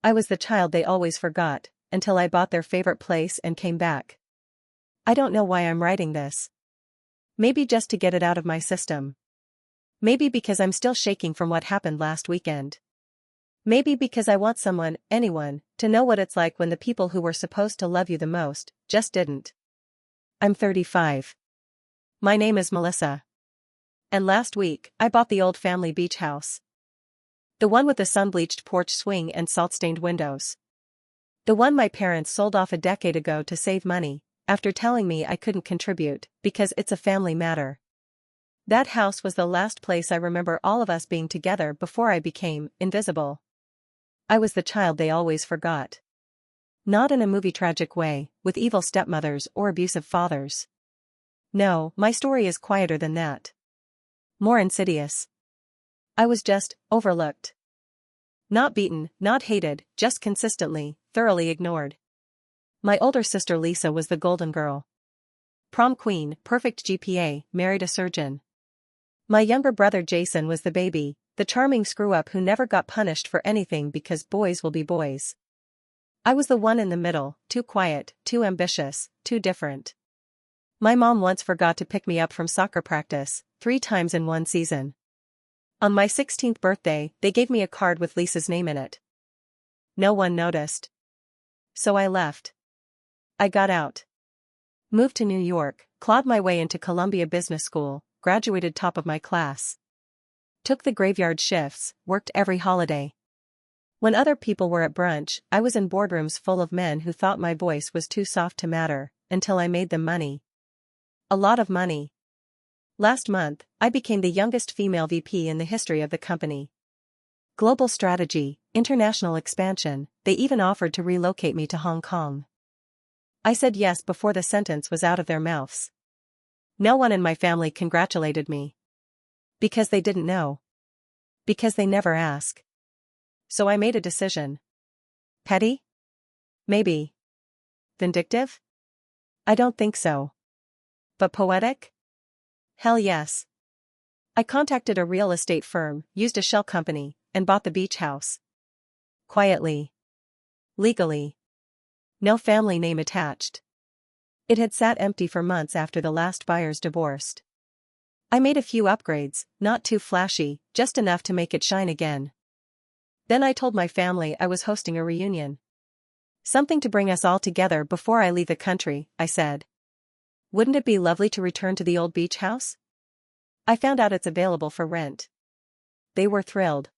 I was the child they always forgot, until I bought their favorite place and came back. I don't know why I'm writing this. Maybe just to get it out of my system. Maybe because I'm still shaking from what happened last weekend. Maybe because I want someone, anyone, to know what it's like when the people who were supposed to love you the most, just didn't. I'm 35. My name is Melissa. And last week, I bought the old family beach house. The one with the sun-bleached porch swing and salt-stained windows. The one my parents sold off a decade ago to save money, after telling me I couldn't contribute, because it's a family matter. That house was the last place I remember all of us being together before I became invisible. I was the child they always forgot. Not in a movie tragic way, with evil stepmothers or abusive fathers. No, my story is quieter than that. More insidious. I was just overlooked. Not beaten, not hated, just consistently, thoroughly ignored. My older sister Lisa was the golden girl. Prom queen, perfect GPA, married a surgeon. My younger brother Jason was the baby, the charming screw-up who never got punished for anything because boys will be boys. I was the one in the middle, too quiet, too ambitious, too different. My mom once forgot to pick me up from soccer practice, 3 times in one season. On my 16th birthday, they gave me a card with Lisa's name in it. No one noticed. So I left. I got out. Moved to New York, clawed my way into Columbia Business School, graduated top of my class. Took the graveyard shifts, worked every holiday. When other people were at brunch, I was in boardrooms full of men who thought my voice was too soft to matter, until I made them money. A lot of money. Last month, I became the youngest female VP in the history of the company. Global strategy, international expansion, they even offered to relocate me to Hong Kong. I said yes before the sentence was out of their mouths. No one in my family congratulated me. Because they didn't know. Because they never ask. So I made a decision. Petty? Maybe. Vindictive? I don't think so. But poetic? Hell yes. I contacted a real estate firm, used a shell company, and bought the beach house. Quietly. Legally. No family name attached. It had sat empty for months after the last buyers divorced. I made a few upgrades, not too flashy, just enough to make it shine again. Then I told my family I was hosting a reunion. Something to bring us all together before I leave the country, I said. Wouldn't it be lovely to return to the old beach house? I found out it's available for rent. They were thrilled.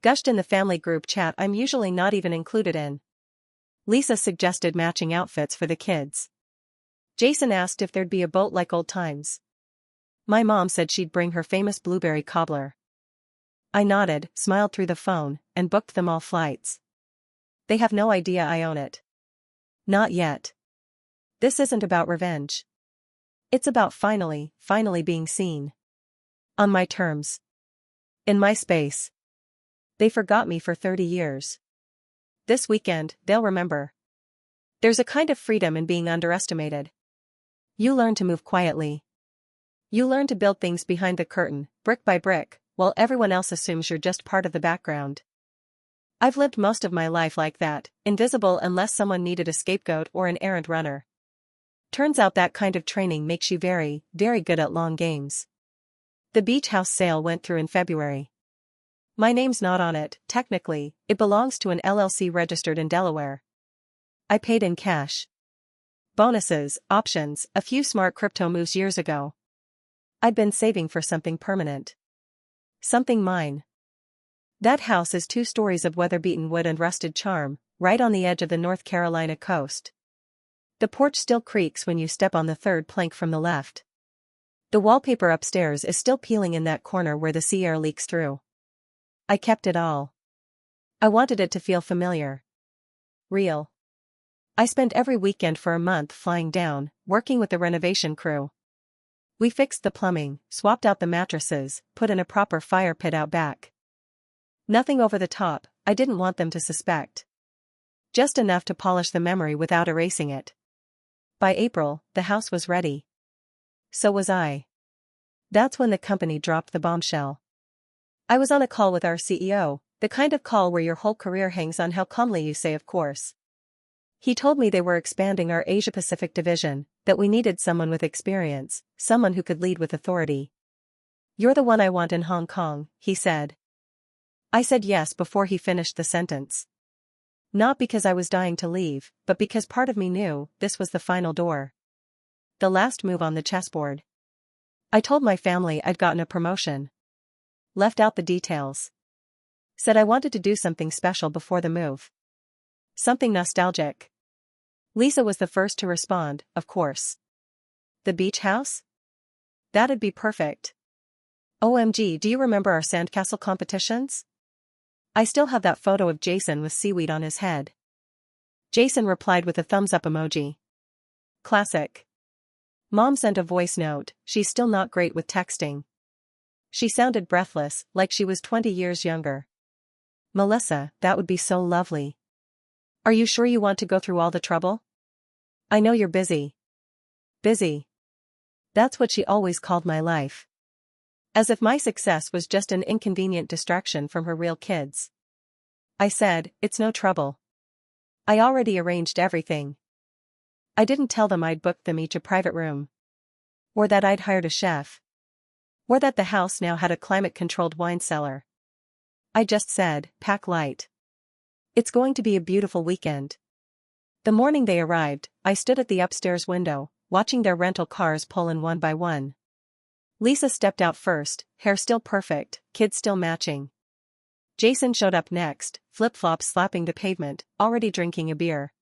Gushed in the family group chat I'm usually not even included in. Lisa suggested matching outfits for the kids. Jason asked if there'd be a boat like old times. My mom said she'd bring her famous blueberry cobbler. I nodded, smiled through the phone, and booked them all flights. They have no idea I own it. Not yet. This isn't about revenge. It's about finally being seen. On my terms. In my space. They forgot me for 30 years. This weekend, they'll remember. There's a kind of freedom in being underestimated. You learn to move quietly. You learn to build things behind the curtain, brick by brick, while everyone else assumes you're just part of the background. I've lived most of my life like that, invisible unless someone needed a scapegoat or an errant runner. Turns out that kind of training makes you very, very good at long games. The beach house sale went through in February. My name's not on it, technically, it belongs to an LLC registered in Delaware. I paid in cash. Bonuses, options, a few smart crypto moves years ago. I'd been saving for something permanent. Something mine. That house is 2 stories of weather-beaten wood and rusted charm, right on the edge of the North Carolina coast. The porch still creaks when you step on the 3rd plank from the left. The wallpaper upstairs is still peeling in that corner where the sea air leaks through. I kept it all. I wanted it to feel familiar. Real. I spent every weekend for a month flying down, working with the renovation crew. We fixed the plumbing, swapped out the mattresses, put in a proper fire pit out back. Nothing over the top, I didn't want them to suspect. Just enough to polish the memory without erasing it. By April, the house was ready. So was I. That's when the company dropped the bombshell. I was on a call with our CEO, The kind of call where your whole career hangs on how calmly you say of course. He told me they were expanding our Asia-Pacific division, that we needed someone with experience, someone who could lead with authority. "You're the one I want in Hong Kong," he said. I said yes before he finished the sentence. Not because I was dying to leave, but because part of me knew this was the final door. The last move on the chessboard. I told my family I'd gotten a promotion. Left out the details. Said I wanted to do something special before the move. Something nostalgic. Lisa was the first to respond, of course. The beach house? That'd be perfect. OMG, do you remember our sandcastle competitions? I still have that photo of Jason with seaweed on his head. Jason replied with a thumbs up emoji. Classic. Mom sent a voice note, she's still not great with texting. She sounded breathless, like she was 20 years younger. Melissa, that would be so lovely. Are you sure you want to go through all the trouble? I know you're busy. Busy. That's what she always called my life. As if my success was just an inconvenient distraction from her real kids. I said, it's no trouble. I already arranged everything. I didn't tell them I'd booked them each a private room. Or that I'd hired a chef. Or that the house now had a climate-controlled wine cellar. I just said, pack light. It's going to be a beautiful weekend. The morning they arrived, I stood at the upstairs window, watching their rental cars pull in one by one. Lisa stepped out first, hair still perfect, kids still matching. Jason showed up next, flip-flops slapping the pavement, already drinking a beer.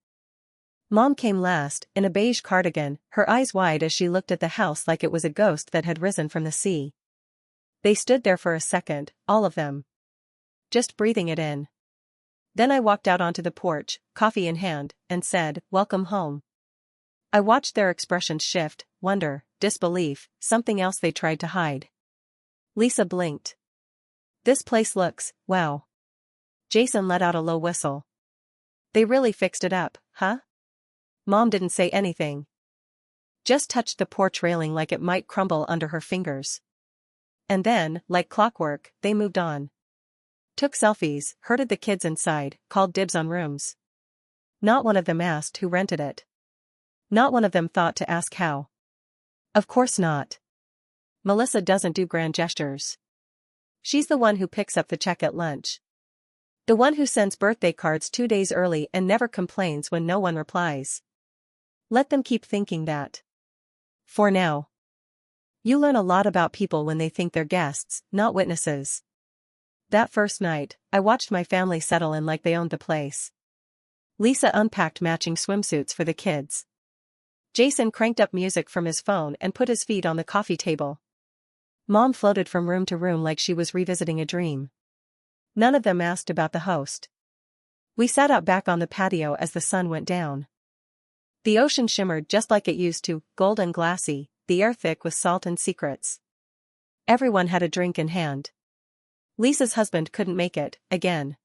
Mom came last, in a beige cardigan, her eyes wide as she looked at the house like it was a ghost that had risen from the sea. They stood there for a second, all of them. Just breathing it in. Then I walked out onto the porch, coffee in hand, and said, "Welcome home." I watched their expressions shift, wonder, disbelief, something else they tried to hide. Lisa blinked. "This place looks, wow." Jason let out a low whistle. "They really fixed it up, huh?" Mom didn't say anything. Just touched the porch railing like it might crumble under her fingers. And then, like clockwork, they moved on. Took selfies, herded the kids inside, called dibs on rooms. Not one of them asked who rented it. Not one of them thought to ask how. Of course not. Melissa doesn't do grand gestures. She's the one who picks up the check at lunch. The one who sends birthday cards 2 days early and never complains when no one replies. Let them keep thinking that. For now. You learn a lot about people when they think they're guests, not witnesses. That first night, I watched my family settle in like they owned the place. Lisa unpacked matching swimsuits for the kids. Jason cranked up music from his phone and put his feet on the coffee table. Mom floated from room to room like she was revisiting a dream. None of them asked about the host. We sat out back on the patio as the sun went down. The ocean shimmered just like it used to, gold and glassy, the air thick with salt and secrets. Everyone had a drink in hand. Lisa's husband couldn't make it, again.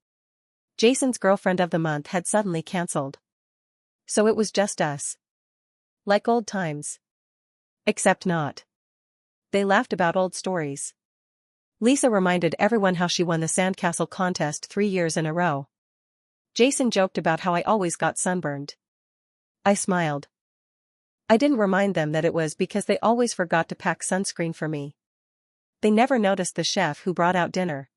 Jason's girlfriend of the month had suddenly cancelled. So it was just us. Like old times. Except not. They laughed about old stories. Lisa reminded everyone how she won the sandcastle contest 3 years in a row. Jason joked about how I always got sunburned. I smiled. I didn't remind them that it was because they always forgot to pack sunscreen for me. They never noticed the chef who brought out dinner.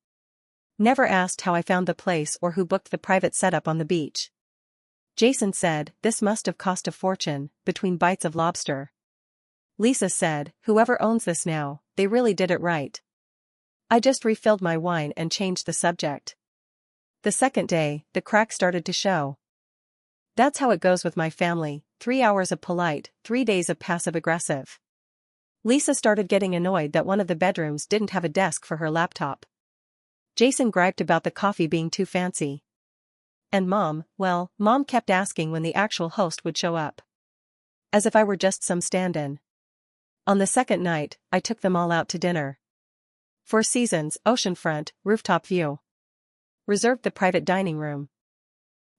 Never asked how I found the place or who booked the private setup on the beach. Jason said, "This must have cost a fortune," between bites of lobster. Lisa said, "Whoever owns this now, they really did it right." I just refilled my wine and changed the subject. The second day, the cracks started to show. That's how it goes with my family, 3 hours of polite, 3 days of passive-aggressive. Lisa started getting annoyed that one of the bedrooms didn't have a desk for her laptop. Jason griped about the coffee being too fancy. And Mom kept asking when the actual host would show up. As if I were just some stand-in. On the second night, I took them all out to dinner. Four Seasons, oceanfront, rooftop view. Reserved the private dining room.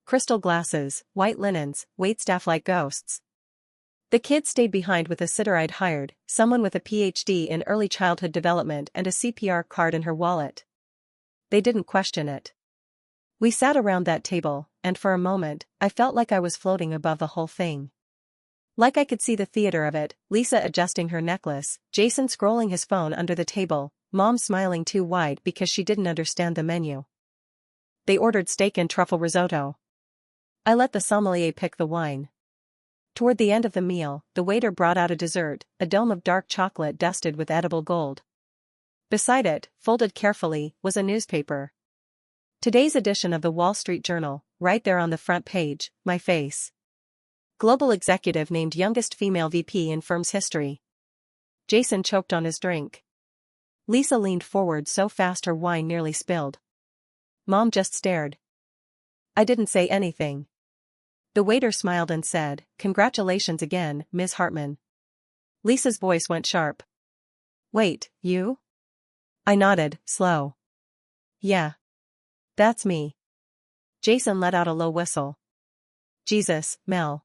Crystal glasses, white linens, waitstaff like ghosts. The kids stayed behind with a sitter I'd hired, someone with a PhD in early childhood development and a CPR card in her wallet. They didn't question it. We sat around that table, and for a moment, I felt like I was floating above the whole thing. Like I could see the theater of it, Lisa adjusting her necklace, Jason scrolling his phone under the table, Mom smiling too wide because she didn't understand the menu. They ordered steak and truffle risotto. I let the sommelier pick the wine. Toward the end of the meal, the waiter brought out a dessert, a dome of dark chocolate dusted with edible gold. Beside it, folded carefully, was a newspaper. Today's edition of the Wall Street Journal, right there on the front page, my face. Global executive named youngest female VP in firm's history. Jason choked on his drink. Lisa leaned forward so fast her wine nearly spilled. Mom just stared. I didn't say anything. The waiter smiled and said, "Congratulations again, Ms. Hartman." Lisa's voice went sharp. "Wait, you?" I nodded, slow. "Yeah. That's me." Jason let out a low whistle. "Jesus, Mel.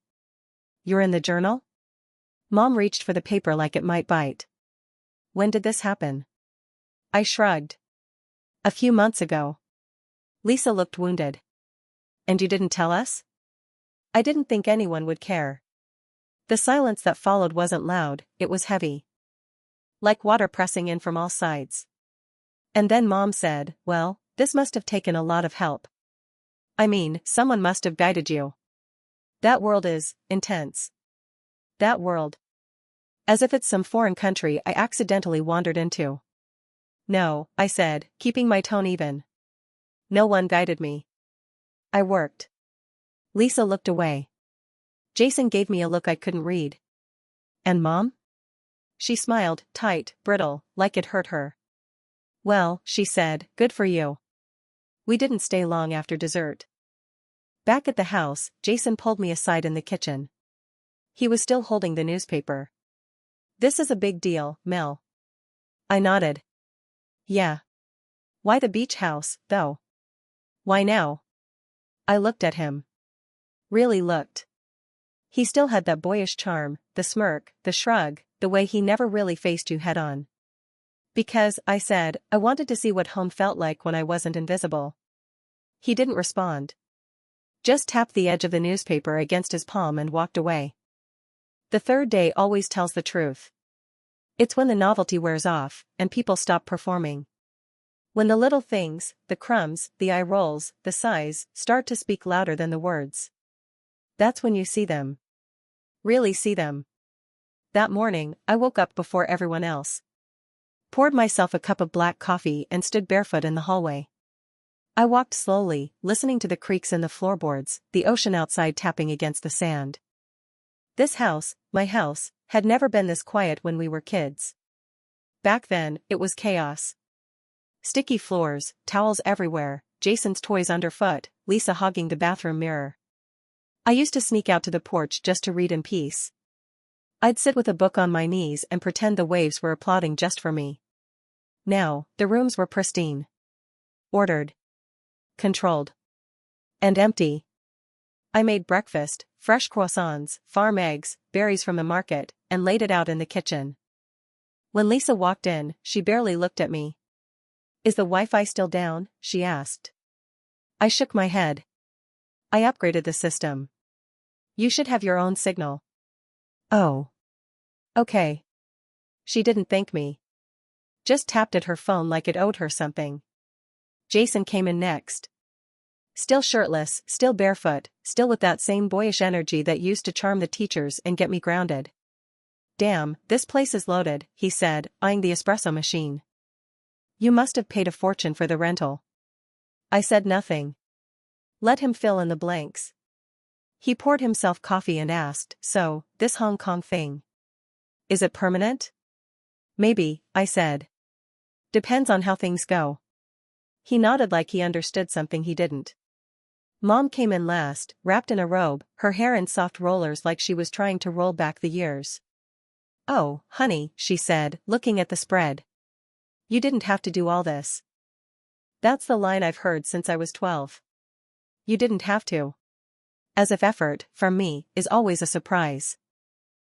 You're in the journal?" Mom reached for the paper like it might bite. "When did this happen?" I shrugged. "A few months ago." Lisa looked wounded. "And you didn't tell us?" I didn't think anyone would care. The silence that followed wasn't loud, it was heavy. Like water pressing in from all sides. And then Mom said, "Well, this must have taken a lot of help. I mean, someone must have guided you. That world is intense. That world. As if it's some foreign country I accidentally wandered into." "No," I said, keeping my tone even. "No one guided me. I worked." Lisa looked away. Jason gave me a look I couldn't read. "And Mom?" She smiled, tight, brittle, like it hurt her. "Well," she said, "good for you." We didn't stay long after dessert. Back at the house, Jason pulled me aside in the kitchen. He was still holding the newspaper. "This is a big deal, Mel." I nodded. "Yeah. Why the beach house, though? Why now?" I looked at him. Really looked. He still had that boyish charm, the smirk, the shrug, the way he never really faced you head-on. "Because," I said, "I wanted to see what home felt like when I wasn't invisible." He didn't respond. Just tapped the edge of the newspaper against his palm and walked away. The third day always tells the truth. It's when the novelty wears off, and people stop performing. When the little things, the crumbs, the eye rolls, the sighs, start to speak louder than the words. That's when you see them. Really see them. That morning, I woke up before everyone else. Poured myself a cup of black coffee and stood barefoot in the hallway. I walked slowly, listening to the creaks in the floorboards, the ocean outside tapping against the sand. This house, my house, had never been this quiet when we were kids. Back then, it was chaos. Sticky floors, towels everywhere, Jason's toys underfoot, Lisa hogging the bathroom mirror. I used to sneak out to the porch just to read in peace. I'd sit with a book on my knees and pretend the waves were applauding just for me. Now, the rooms were pristine. Ordered. Controlled. And empty. I made breakfast, fresh croissants, farm eggs, berries from the market, and laid it out in the kitchen. When Lisa walked in, she barely looked at me. "Is the Wi-Fi still down?" she asked. I shook my head. "I upgraded the system. You should have your own signal." "Oh. Okay." She didn't thank me. Just tapped at her phone like it owed her something. Jason came in next. Still shirtless, still barefoot, still with that same boyish energy that used to charm the teachers and get me grounded. "Damn, this place is loaded," he said, eyeing the espresso machine. "You must have paid a fortune for the rental." I said nothing. Let him fill in the blanks. He poured himself coffee and asked, "So, this Hong Kong thing. Is it permanent?" "Maybe," I said. "Depends on how things go." He nodded like he understood something he didn't. Mom came in last, wrapped in a robe, her hair in soft rollers like she was trying to roll back the years. "Oh, honey," she said, looking at the spread. "You didn't have to do all this." That's the line I've heard since I was 12. You didn't have to. As if effort, from me, is always a surprise.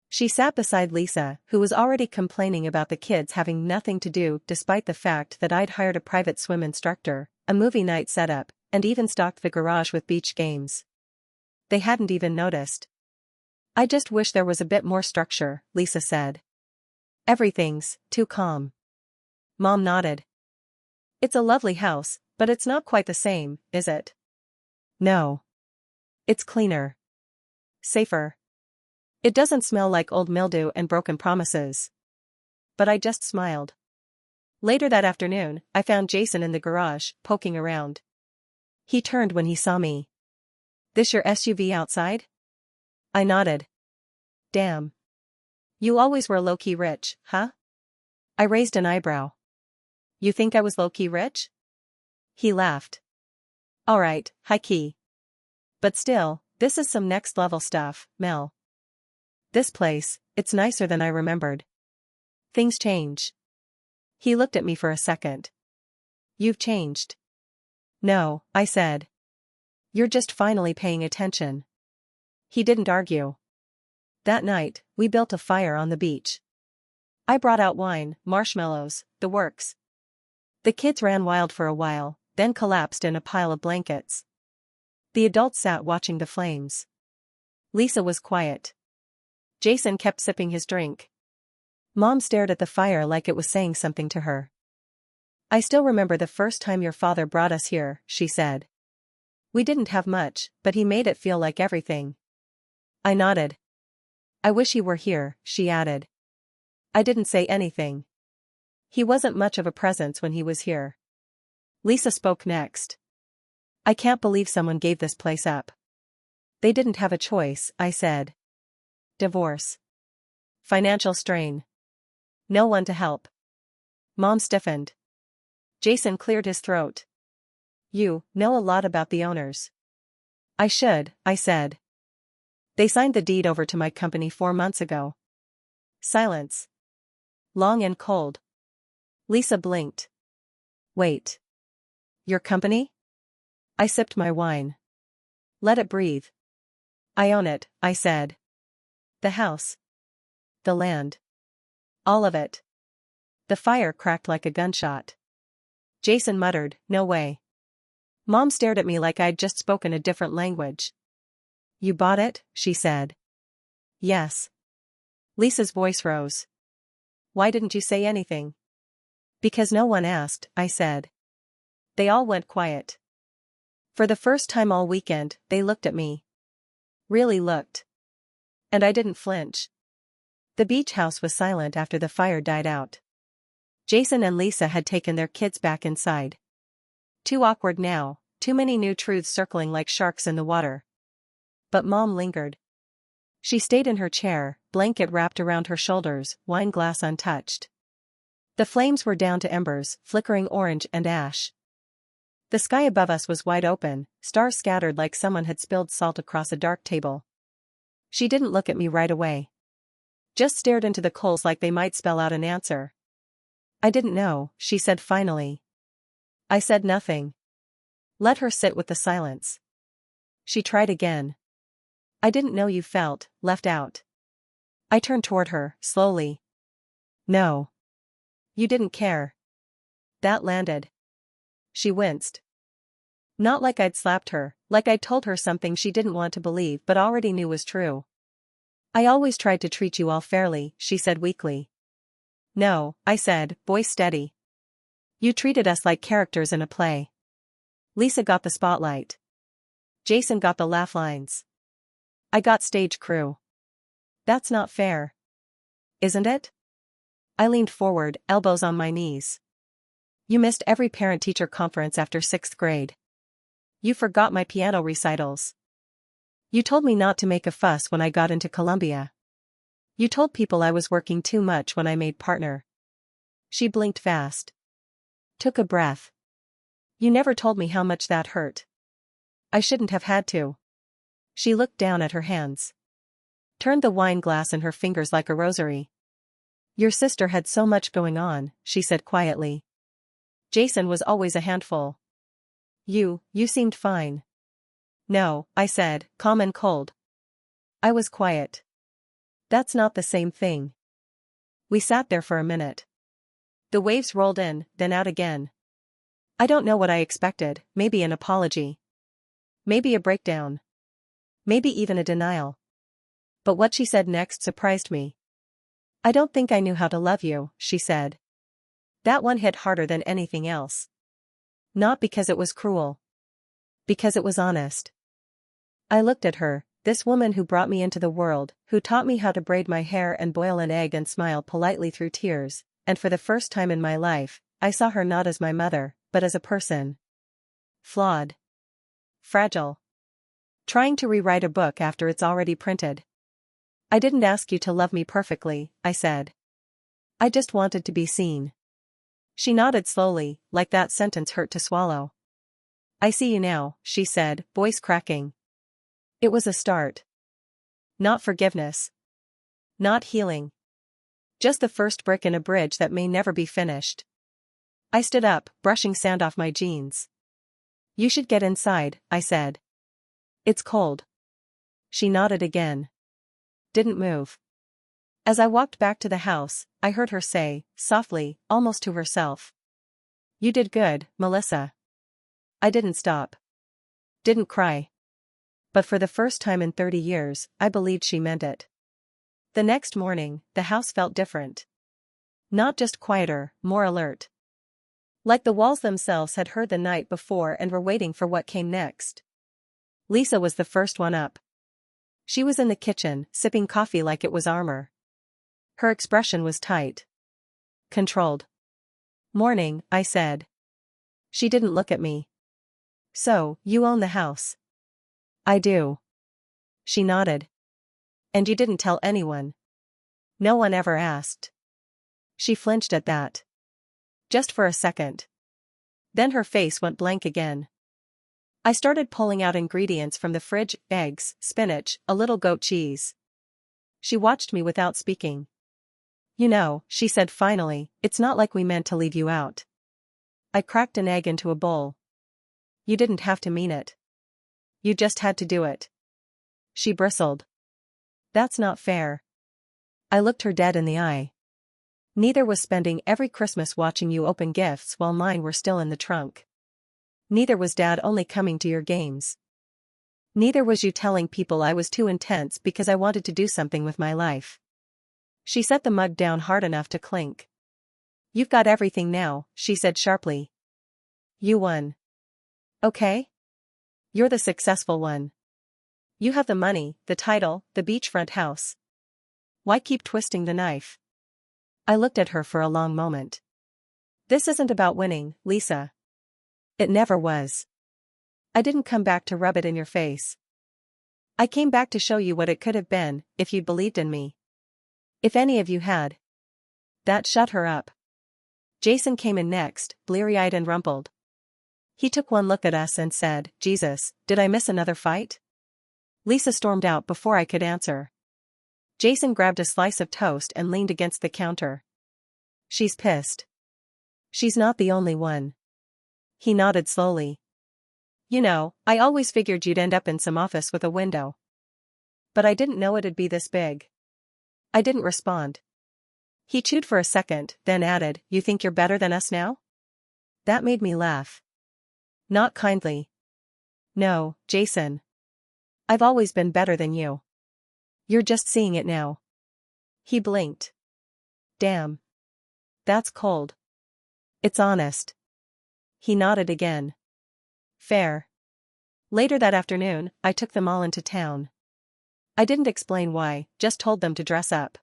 She sat beside Lisa, who was already complaining about the kids having nothing to do despite the fact that I'd hired a private swim instructor, a movie night setup, And even stocked the garage with beach games. They hadn't even noticed. I just wish there was a bit more structure, Lisa said. Everything's too calm. Mom nodded. It's a lovely house, but it's not quite the same, is it? No. It's cleaner. Safer. It doesn't smell like old mildew and broken promises. But I just smiled. Later that afternoon, I found Jason in the garage, poking around. He turned when he saw me. This your SUV outside? I nodded. Damn. You always were low-key rich, huh? I raised an eyebrow. You think I was low-key rich? He laughed. Alright, high-key. But still, this is some next-level stuff, Mel. This place, it's nicer than I remembered. Things change. He looked at me for a second. You've changed. No, I said. You're just finally paying attention. He didn't argue. That night, we built a fire on the beach. I brought out wine, marshmallows, the works. The kids ran wild for a while, then collapsed in a pile of blankets. The adults sat watching the flames. Lisa was quiet. Jason kept sipping his drink. Mom stared at the fire like it was saying something to her. I still remember the first time your father brought us here, she said. We didn't have much, but he made it feel like everything. I nodded. I wish he were here, she added. I didn't say anything. He wasn't much of a presence when he was here. Lisa spoke next. I can't believe someone gave this place up. They didn't have a choice, I said. Divorce. Financial strain. No one to help. Mom stiffened. Jason cleared his throat. You know a lot about the owners. I should, I said. They signed the deed over to my company 4 months ago. Silence. Long and cold. Lisa blinked. Wait. Your company? I sipped my wine. Let it breathe. I own it, I said. The house. The land. All of it. The fire cracked like a gunshot. Jason muttered, no way. Mom stared at me like I'd just spoken a different language. You bought it, she said. Yes. Lisa's voice rose. Why didn't you say anything? Because no one asked, I said. They all went quiet. For the first time all weekend, they looked at me. Really looked. And I didn't flinch. The beach house was silent after the fire died out. Jason and Lisa had taken their kids back inside. Too awkward now, too many new truths circling like sharks in the water. But Mom lingered. She stayed in her chair, blanket wrapped around her shoulders, wine glass untouched. The flames were down to embers, flickering orange and ash. The sky above us was wide open, stars scattered like someone had spilled salt across a dark table. She didn't look at me right away. Just stared into the coals like they might spell out an answer. I didn't know, she said finally. I said nothing. Let her sit with the silence. She tried again. I didn't know you felt left out. I turned toward her, slowly. No. You didn't care. That landed. She winced. Not like I'd slapped her, like I'd told her something she didn't want to believe but already knew was true. I always tried to treat you all fairly, she said weakly. No, I said, voice steady. You treated us like characters in a play. Lisa got the spotlight. Jason got the laugh lines. I got stage crew. That's not fair. Isn't it? I leaned forward, elbows on my knees. You missed every parent-teacher conference after 6th grade. You forgot my piano recitals. You told me not to make a fuss when I got into Columbia. You told people I was working too much when I made partner. She blinked fast. Took a breath. You never told me how much that hurt. I shouldn't have had to. She looked down at her hands. Turned the wine glass in her fingers like a rosary. Your sister had so much going on, she said quietly. Jason was always a handful. You seemed fine. No, I said, calm and cold. I was quiet. That's not the same thing. We sat there for a minute. The waves rolled in, then out again. I don't know what I expected, maybe an apology. Maybe a breakdown. Maybe even a denial. But what she said next surprised me. I don't think I knew how to love you, she said. That one hit harder than anything else. Not because it was cruel. Because it was honest. I looked at her, this woman who brought me into the world, who taught me how to braid my hair and boil an egg and smile politely through tears, and for the first time in my life, I saw her not as my mother, but as a person. Flawed. Fragile. Trying to rewrite a book after it's already printed. I didn't ask you to love me perfectly, I said. I just wanted to be seen. She nodded slowly, like that sentence hurt to swallow. I see you now, she said, voice cracking. It was a start. Not forgiveness. Not healing. Just the first brick in a bridge that may never be finished. I stood up, brushing sand off my jeans. You should get inside, I said. It's cold. She nodded again. Didn't move. As I walked back to the house, I heard her say, softly, almost to herself. You did good, Melissa. I didn't stop. Didn't cry. But for the first time in 30 years, I believed she meant it. The next morning, the house felt different. Not just quieter, more alert. Like the walls themselves had heard the night before and were waiting for what came next. Lisa was the first one up. She was in the kitchen, sipping coffee like it was armor. Her expression was tight. Controlled. Morning, I said. She didn't look at me. So, you own the house? I do. She nodded. And you didn't tell anyone? No one ever asked. She flinched at that. Just for a second. Then her face went blank again. I started pulling out ingredients from the fridge, eggs, spinach, a little goat cheese. She watched me without speaking. You know, she said finally, it's not like we meant to leave you out. I cracked an egg into a bowl. You didn't have to mean it. You just had to do it. She bristled. That's not fair. I looked her dead in the eye. Neither was spending every Christmas watching you open gifts while mine were still in the trunk. Neither was Dad only coming to your games. Neither was you telling people I was too intense because I wanted to do something with my life. She set the mug down hard enough to clink. You've got everything now, she said sharply. You won. Okay? You're the successful one. You have the money, the title, the beachfront house. Why keep twisting the knife? I looked at her for a long moment. This isn't about winning, Lisa. It never was. I didn't come back to rub it in your face. I came back to show you what it could have been, if you'd believed in me. If any of you had. That shut her up. Jason came in next, bleary-eyed and rumpled. He took one look at us and said, Jesus, did I miss another fight? Lisa stormed out before I could answer. Jason grabbed a slice of toast and leaned against the counter. She's pissed. She's not the only one. He nodded slowly. You know, I always figured you'd end up in some office with a window. But I didn't know it'd be this big. I didn't respond. He chewed for a second, then added, You think you're better than us now? That made me laugh. Not kindly. No, Jason. I've always been better than you. You're just seeing it now. He blinked. Damn. That's cold. It's honest. He nodded again. Fair. Later that afternoon, I took them all into town. I didn't explain why, just told them to dress up.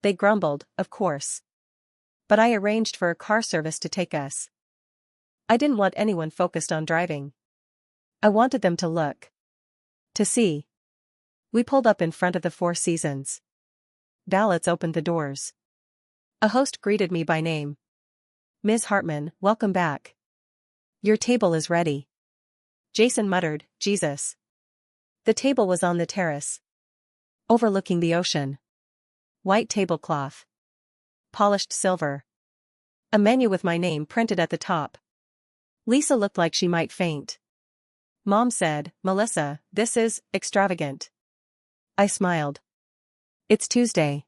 They grumbled, of course. But I arranged for a car service to take us. I didn't want anyone focused on driving. I wanted them to look. To see. We pulled up in front of the Four Seasons. Valets opened the doors. A host greeted me by name. Ms. Hartman, welcome back. Your table is ready. Jason muttered, Jesus. The table was on the terrace. Overlooking the ocean. White tablecloth. Polished silver. A menu with my name printed at the top. Lisa looked like she might faint. Mom said, Melissa, this is extravagant. I smiled. It's Tuesday.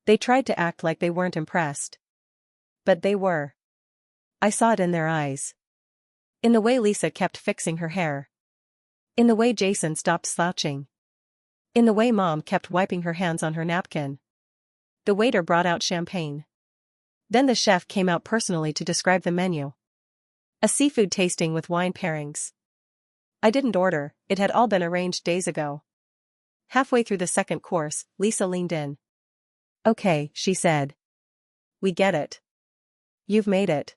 They tried to act like they weren't impressed. But they were. I saw it in their eyes. In the way Lisa kept fixing her hair. In the way Jason stopped slouching. In the way Mom kept wiping her hands on her napkin. The waiter brought out champagne. Then the chef came out personally to describe the menu. A seafood tasting with wine pairings. I didn't order, it had all been arranged days ago. Halfway through the second course, Lisa leaned in. Okay, she said. We get it. You've made it.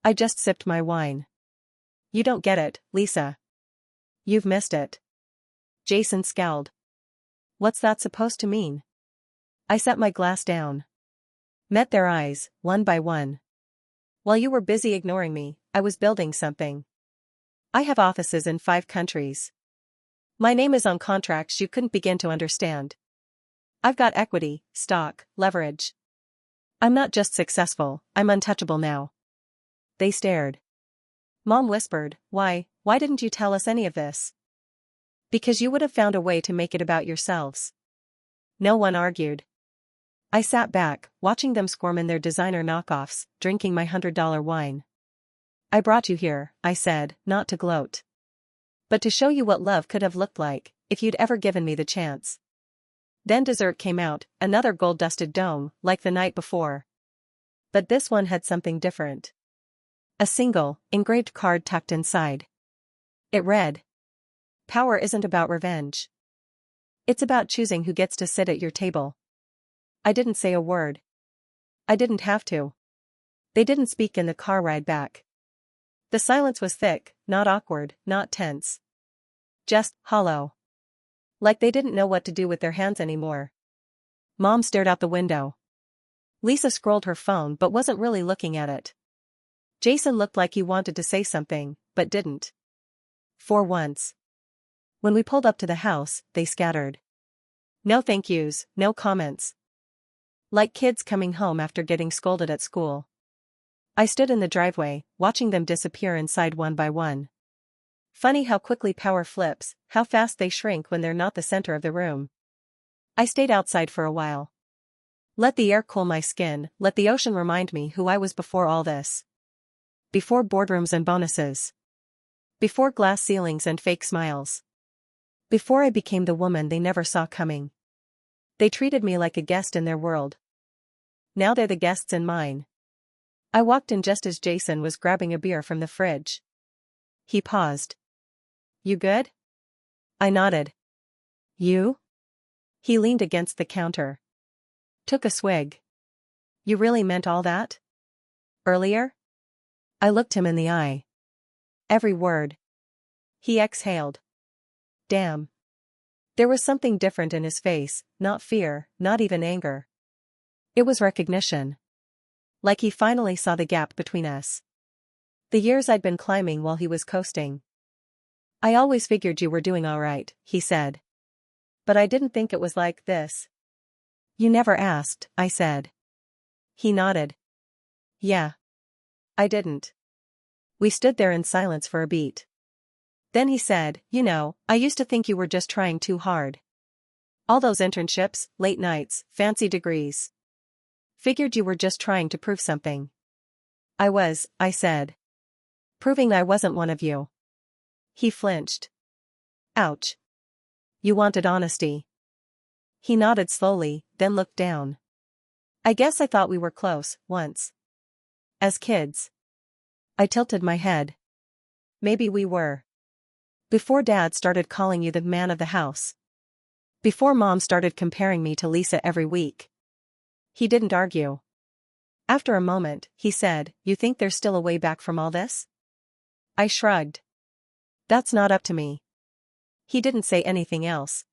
I just sipped my wine. You don't get it, Lisa. You've missed it. Jason scowled. What's that supposed to mean? I set my glass down. Met their eyes, one by one. While you were busy ignoring me, I was building something. I have offices in 5 countries. My name is on contracts you couldn't begin to understand. I've got equity, stock, leverage. I'm not just successful, I'm untouchable now. They stared. Mom whispered, why didn't you tell us any of this? Because you would have found a way to make it about yourselves. No one argued. I sat back, watching them squirm in their designer knockoffs, drinking my $100 wine. I brought you here, I said, not to gloat. But to show you what love could have looked like, if you'd ever given me the chance. Then dessert came out, another gold-dusted dome, like the night before. But this one had something different. A single, engraved card tucked inside. It read, Power isn't about revenge. It's about choosing who gets to sit at your table. I didn't say a word. I didn't have to. They didn't speak in the car ride back. The silence was thick, not awkward, not tense. Just hollow. Like they didn't know what to do with their hands anymore. Mom stared out the window. Lisa scrolled her phone but wasn't really looking at it. Jason looked like he wanted to say something, but didn't. For once. When we pulled up to the house, they scattered. No thank yous, no comments. Like kids coming home after getting scolded at school. I stood in the driveway, watching them disappear inside one by one. Funny how quickly power flips, how fast they shrink when they're not the center of the room. I stayed outside for a while. Let the air cool my skin, let the ocean remind me who I was before all this. Before boardrooms and bonuses. Before glass ceilings and fake smiles. Before I became the woman they never saw coming. They treated me like a guest in their world. Now they're the guests in mine. I walked in just as Jason was grabbing a beer from the fridge. He paused. You good? I nodded. You? He leaned against the counter. Took a swig. You really meant all that? Earlier? I looked him in the eye. Every word. He exhaled. Damn. There was something different in his face, not fear, not even anger. It was recognition. Like he finally saw the gap between us. The years I'd been climbing while he was coasting. I always figured you were doing all right, he said. But I didn't think it was like this. You never asked, I said. He nodded. Yeah. I didn't. We stood there in silence for a beat. Then he said, you know, I used to think you were just trying too hard. All those internships, late nights, fancy degrees. Figured you were just trying to prove something. I was, I said. Proving I wasn't one of you. He flinched. Ouch. You wanted honesty. He nodded slowly, then looked down. I guess I thought we were close, once. As kids. I tilted my head. Maybe we were. Before Dad started calling you the man of the house. Before Mom started comparing me to Lisa every week. He didn't argue. After a moment, he said, you think there's still a way back from all this? I shrugged. That's not up to me. He didn't say anything else.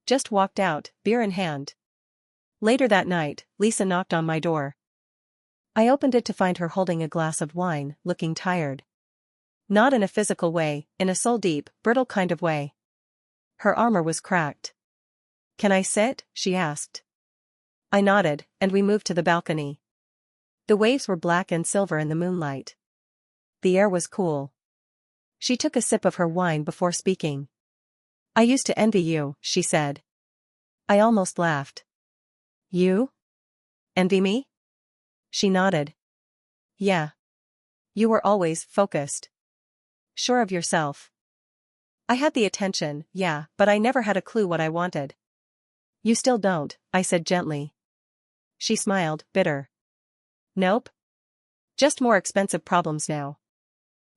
Just walked out, beer in hand. Later that night, Lisa knocked on my door. I opened it to find her holding a glass of wine, looking tired. Not in a physical way, in a soul-deep, brittle kind of way. Her armor was cracked. Can I sit? She asked. I nodded, and we moved to the balcony. The waves were black and silver in the moonlight. The air was cool. She took a sip of her wine before speaking. I used to envy you, she said. I almost laughed. You? Envy me? She nodded. Yeah. You were always focused. Sure of yourself. I had the attention, yeah, but I never had a clue what I wanted. You still don't, I said gently. She smiled, bitter. Nope. Just more expensive problems now.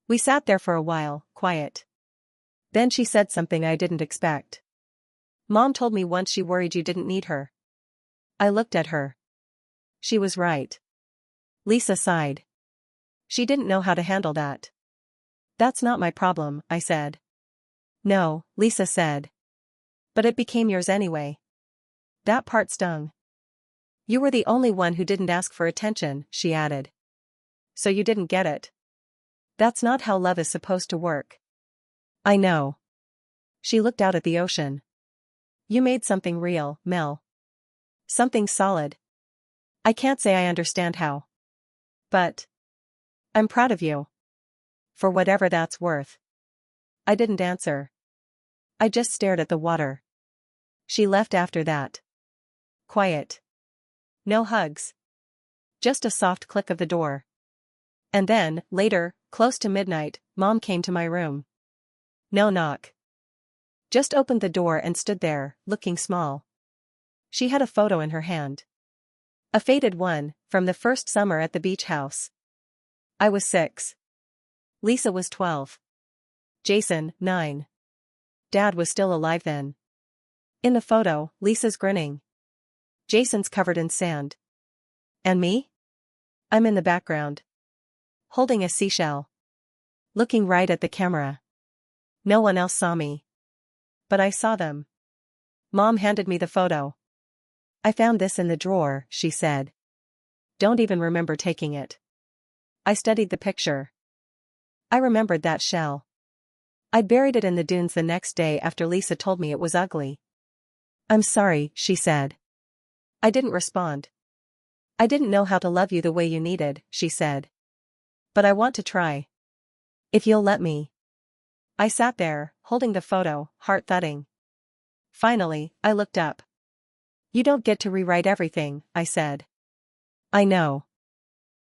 We sat there for a while, quiet. Then she said something I didn't expect. Mom told me once she worried you didn't need her. I looked at her. She was right. Lisa sighed. She didn't know how to handle that. That's not my problem, I said. No, Lisa said. But it became yours anyway. That part stung. You were the only one who didn't ask for attention, she added. So you didn't get it. That's not how love is supposed to work. I know. She looked out at the ocean. You made something real, Mel. Something solid. I can't say I understand how. But I'm proud of you. For whatever that's worth. I didn't answer. I just stared at the water. She left after that. Quiet. No hugs. Just a soft click of the door. And then, later, close to midnight, Mom came to my room. No knock. Just opened the door and stood there, looking small. She had a photo in her hand. A faded one, from the first summer at the beach house. I was 6. Lisa was 12. Jason, 9. Dad was still alive then. In the photo, Lisa's grinning. Jason's covered in sand. And me? I'm in the background. Holding a seashell. Looking right at the camera. No one else saw me. But I saw them. Mom handed me the photo. I found this in the drawer, she said. Don't even remember taking it. I studied the picture. I remembered that shell. I'd buried it in the dunes the next day after Lisa told me it was ugly. I'm sorry, she said. I didn't respond. I didn't know how to love you the way you needed, she said. But I want to try. If you'll let me. I sat there, holding the photo, heart thudding. Finally, I looked up. You don't get to rewrite everything, I said. I know.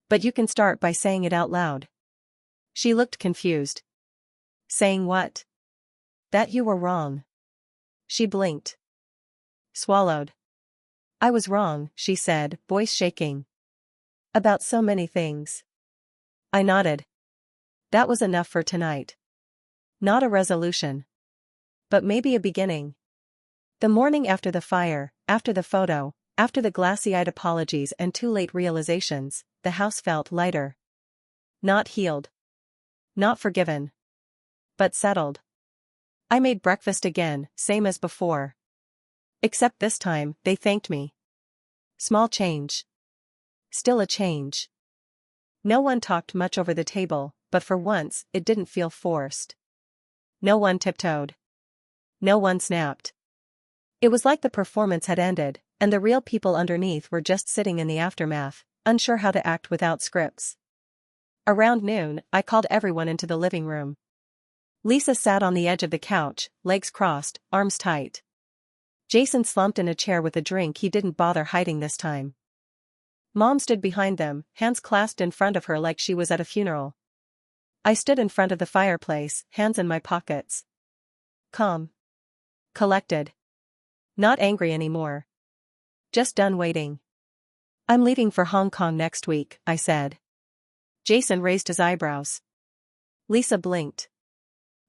But you can start by saying it out loud. She looked confused. Saying what? That you were wrong. She blinked. Swallowed. I was wrong, she said, voice shaking. About so many things. I nodded. That was enough for tonight. Not a resolution. But maybe a beginning. The morning after the fire, after the photo, after the glassy-eyed apologies and too late realizations, the house felt lighter. Not healed. Not forgiven. But settled. I made breakfast again, same as before. Except this time, they thanked me. Small change. Still a change. No one talked much over the table, but for once, it didn't feel forced. No one tiptoed. No one snapped. It was like the performance had ended, and the real people underneath were just sitting in the aftermath, unsure how to act without scripts. Around noon, I called everyone into the living room. Lisa sat on the edge of the couch, legs crossed, arms tight. Jason slumped in a chair with a drink he didn't bother hiding this time. Mom stood behind them, hands clasped in front of her like she was at a funeral. I stood in front of the fireplace, hands in my pockets. Calm. Collected. Not angry anymore. Just done waiting. I'm leaving for Hong Kong next week, I said. Jason raised his eyebrows. Lisa blinked.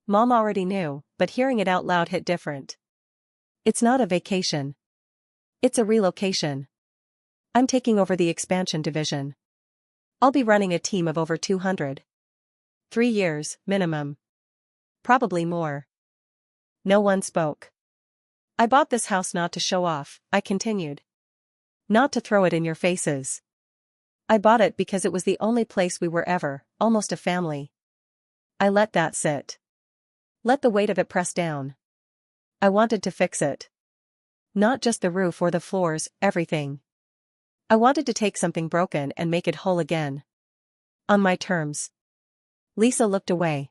Mom already knew, but hearing it out loud hit different. It's not a vacation. It's a relocation. I'm taking over the expansion division. I'll be running a team of over 200. 3 years, minimum. Probably more. No one spoke. I bought this house not to show off, I continued. Not to throw it in your faces. I bought it because it was the only place we were ever, almost a family. I let that sit. Let the weight of it press down. I wanted to fix it. Not just the roof or the floors, everything. I wanted to take something broken and make it whole again. On my terms. Lisa looked away.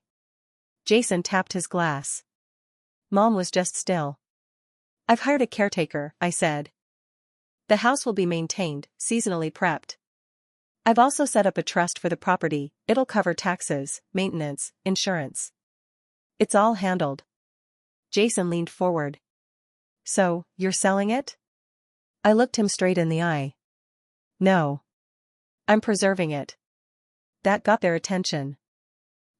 Jason tapped his glass. Mom was just still. I've hired a caretaker, I said. The house will be maintained, seasonally prepped. I've also set up a trust for the property. It'll cover taxes, maintenance, insurance. It's all handled. Jason leaned forward. So, you're selling it? I looked him straight in the eye. No. I'm preserving it. That got their attention.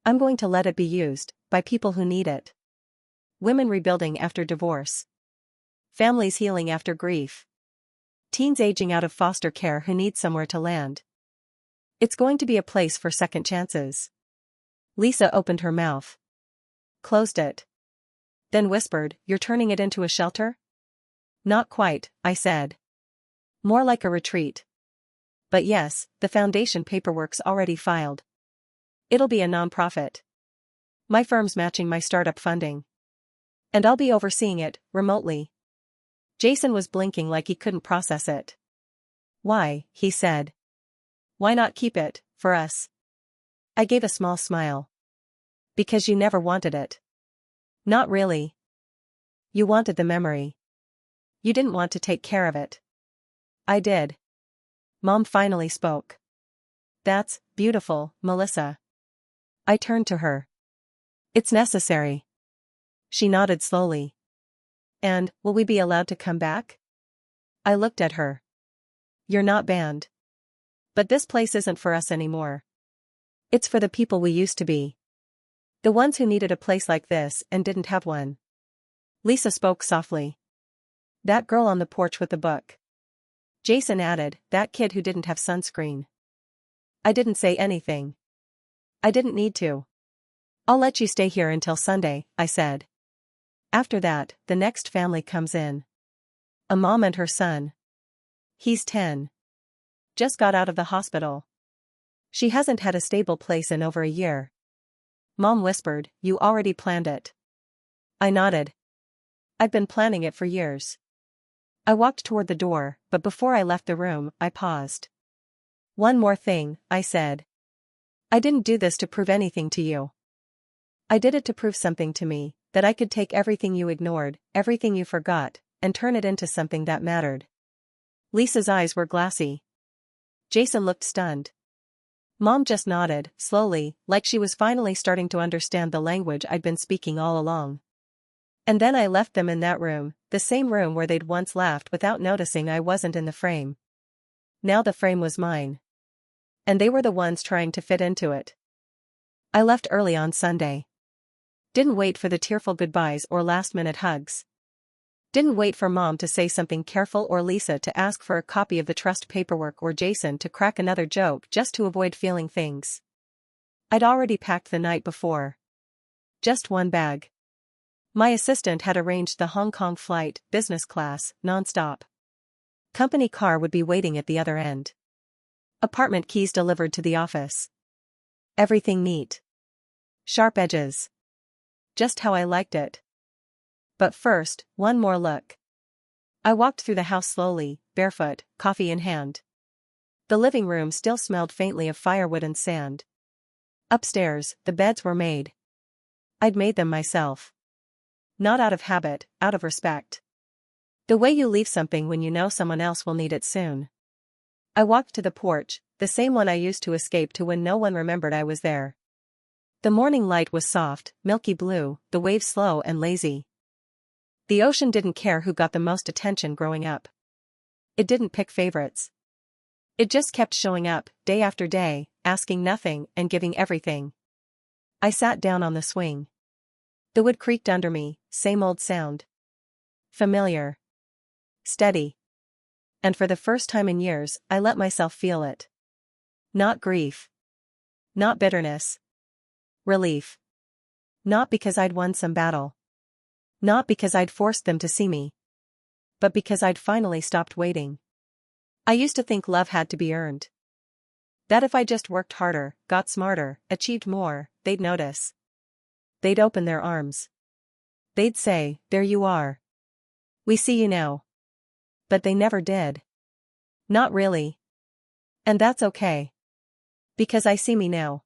I'm going to let it be used, by people who need it. Women rebuilding after divorce. Families healing after grief. Teens aging out of foster care who need somewhere to land. It's going to be a place for second chances. Lisa opened her mouth. Closed it. Then whispered, "You're turning it into a shelter?" "Not quite," I said. "More like a retreat. But yes, the foundation paperwork's already filed. It'll be a nonprofit. My firm's matching my startup funding. And I'll be overseeing it, remotely." Jason was blinking like he couldn't process it. "Why?" he said. "Why not keep it, for us?" I gave a small smile. "Because you never wanted it." "Not really. You wanted the memory. You didn't want to take care of it." "I did." Mom finally spoke. "That's beautiful, Melissa." I turned to her. "It's necessary." She nodded slowly. "And, will we be allowed to come back?" I looked at her. "You're not banned. But this place isn't for us anymore. It's for the people we used to be. The ones who needed a place like this and didn't have one." Lisa spoke softly. "That girl on the porch with the book." Jason added, "That kid who didn't have sunscreen." I didn't say anything. I didn't need to. "I'll let you stay here until Sunday," I said. After that, the next family comes in. A mom and her son. He's 10. Just got out of the hospital. She hasn't had a stable place in over a year. Mom whispered, "You already planned it." I nodded. I've been planning it for years. I walked toward the door, but before I left the room, I paused. "One more thing," I said. "I didn't do this to prove anything to you. I did it to prove something to me, that I could take everything you ignored, everything you forgot, and turn it into something that mattered." Lisa's eyes were glassy. Jason looked stunned. Mom just nodded, slowly, like she was finally starting to understand the language I'd been speaking all along. And then I left them in that room, the same room where they'd once laughed without noticing I wasn't in the frame. Now the frame was mine. And they were the ones trying to fit into it. I left early on Sunday. Didn't wait for the tearful goodbyes or last-minute hugs. Didn't wait for Mom to say something careful or Lisa to ask for a copy of the trust paperwork or Jason to crack another joke just to avoid feeling things. I'd already packed the night before. Just one bag. My assistant had arranged the Hong Kong flight, business class, non-stop. Company car would be waiting at the other end. Apartment keys delivered to the office. Everything neat. Sharp edges. Just how I liked it. But first, one more look. I walked through the house slowly, barefoot, coffee in hand. The living room still smelled faintly of firewood and sand. Upstairs, the beds were made. I'd made them myself. Not out of habit, out of respect. The way you leave something when you know someone else will need it soon. I walked to the porch, the same one I used to escape to when no one remembered I was there. The morning light was soft, milky blue, the waves slow and lazy. The ocean didn't care who got the most attention growing up. It didn't pick favorites. It just kept showing up, day after day, asking nothing and giving everything. I sat down on the swing. The wood creaked under me, same old sound. Familiar. Steady. And for the first time in years, I let myself feel it. Not grief. Not bitterness. Relief. Not because I'd won some battle. Not because I'd forced them to see me. But because I'd finally stopped waiting. I used to think love had to be earned. That if I just worked harder, got smarter, achieved more, they'd notice. They'd open their arms. They'd say, "There you are. We see you now." But they never did. Not really. And that's okay. Because I see me now.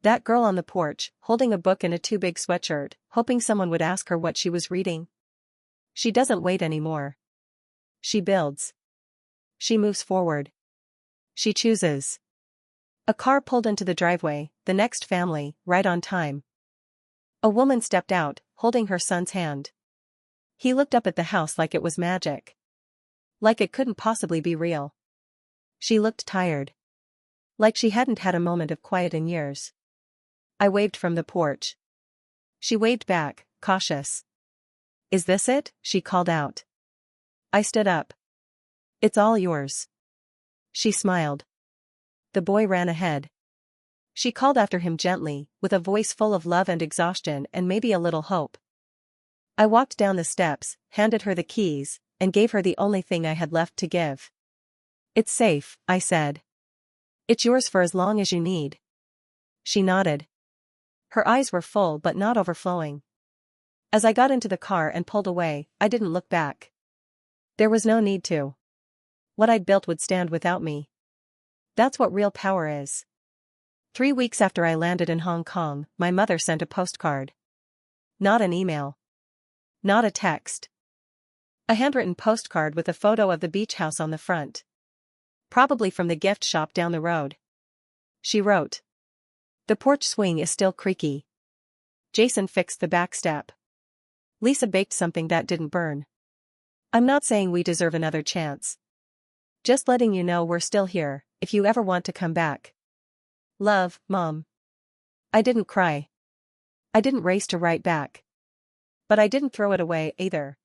That girl on the porch, holding a book in a too big sweatshirt, hoping someone would ask her what she was reading. She doesn't wait anymore. She builds. She moves forward. She chooses. A car pulled into the driveway, the next family, right on time. A woman stepped out, holding her son's hand. He looked up at the house like it was magic. Like it couldn't possibly be real. She looked tired. Like she hadn't had a moment of quiet in years. I waved from the porch. She waved back, cautious. "Is this it?" she called out. I stood up. "It's all yours." She smiled. The boy ran ahead. She called after him gently, with a voice full of love and exhaustion and maybe a little hope. I walked down the steps, handed her the keys, and gave her the only thing I had left to give. "It's safe," I said. "It's yours for as long as you need." She nodded. Her eyes were full but not overflowing. As I got into the car and pulled away, I didn't look back. There was no need to. What I'd built would stand without me. That's what real power is. 3 weeks after I landed in Hong Kong, my mother sent a postcard. Not an email. Not a text. A handwritten postcard with a photo of the beach house on the front. Probably from the gift shop down the road. She wrote. "The porch swing is still creaky. Jason fixed the back step. Lisa baked something that didn't burn. I'm not saying we deserve another chance. Just letting you know we're still here, if you ever want to come back. Love, Mom." I didn't cry. I didn't race to write back. But I didn't throw it away either.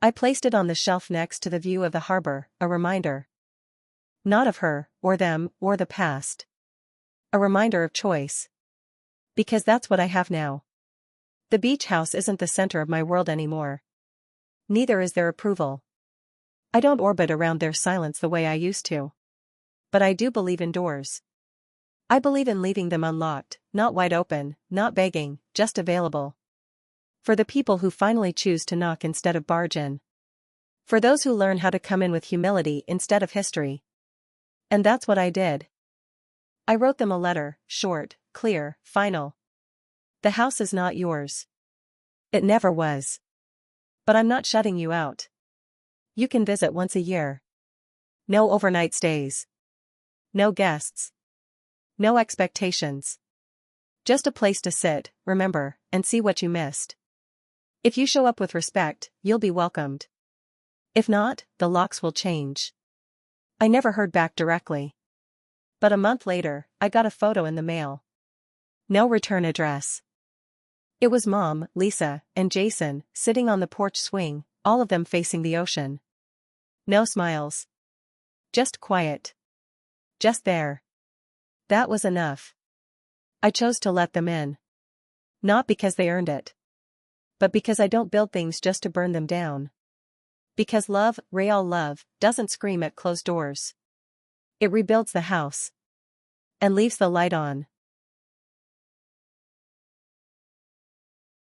I placed it on the shelf next to the view of the harbor, a reminder. Not of her, or them, or the past. A reminder of choice. Because that's what I have now. The beach house isn't the center of my world anymore. Neither is their approval. I don't orbit around their silence the way I used to. But I do believe in doors. I believe in leaving them unlocked, not wide open, not begging, just available. For the people who finally choose to knock instead of barge in. For those who learn how to come in with humility instead of history. And that's what I did. I wrote them a letter, short, clear, final. The house is not yours. It never was. But I'm not shutting you out. You can visit once a year. No overnight stays. No guests. No expectations. Just a place to sit, remember, and see what you missed. If you show up with respect, you'll be welcomed. If not, the locks will change. I never heard back directly. But a month later, I got a photo in the mail. No return address. It was Mom, Lisa, and Jason, sitting on the porch swing, all of them facing the ocean. No smiles. Just quiet. Just there. That was enough. I chose to let them in. Not because they earned it. But because I don't build things just to burn them down. Because love, real love, doesn't scream at closed doors. It rebuilds the house. And leaves the light on.